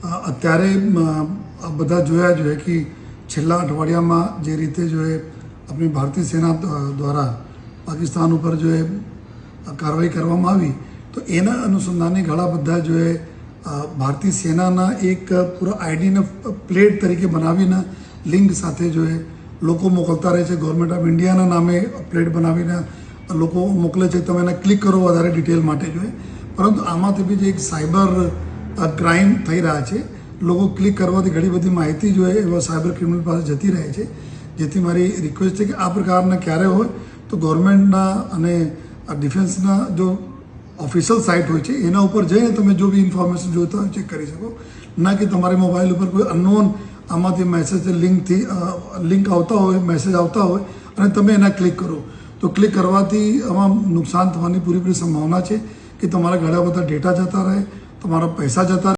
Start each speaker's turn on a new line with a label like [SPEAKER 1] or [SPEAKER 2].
[SPEAKER 1] અત્યારે બધા જોયા જોઈએ કે છેલ્લા અઠવાડિયામાં જે રીતે જો એ આપણી ભારતીય સેના દ્વારા પાકિસ્તાન ઉપર જો એ કાર્યવાહી કરવામાં આવી તો એના અનુસંધાને ઘણા બધા જો એ ભારતીય સેનાના એક પૂરા આઈડીને પ્લેટ તરીકે બનાવીને લિંક સાથે જો એ લોકો મોકલતા રહે છે. ગવર્મેન્ટ ઓફ ઇન્ડિયાના નામે પ્લેટ બનાવીને લોકો મોકલે છે. તમે એને ક્લિક કરો વધારે ડિટેલ માટે જોઈએ. પરંતુ આમાંથી બી જે એક સાયબર ક્રાઇમ થઈ રહ્યા છે. લોકો ક્લિક કરવાથી ઘણી બધી માહિતી જોઈએ એવા સાયબર ક્રિમિનલ પાસે જતી રહે છે. જેથી મારી રિક્વેસ્ટ છે કે આ પ્રકારના ક્યારે હોય તો ગવર્મેન્ટના અને ડિફેન્સના જો ઓફિશિયલ સાઇટ હોય છે એના ઉપર જઈને તમે જો બી ઇન્ફોર્મેશન જોઈતા હોય ચેક કરી શકો. ના કે તમારી મોબાઈલ ઉપર કોઈ અનનોન આમાંથી મેસેજ લિંક આવતા હોય, મેસેજ આવતા હોય અને તમે એના ક્લિક કરો તો ક્લિક કરવાથી આમાં નુકસાન થવાની પૂરેપૂરી સંભાવના છે કે તમારા ઘણા બધા ડેટા જતા રહે, તમારા પૈસા જતા રહે.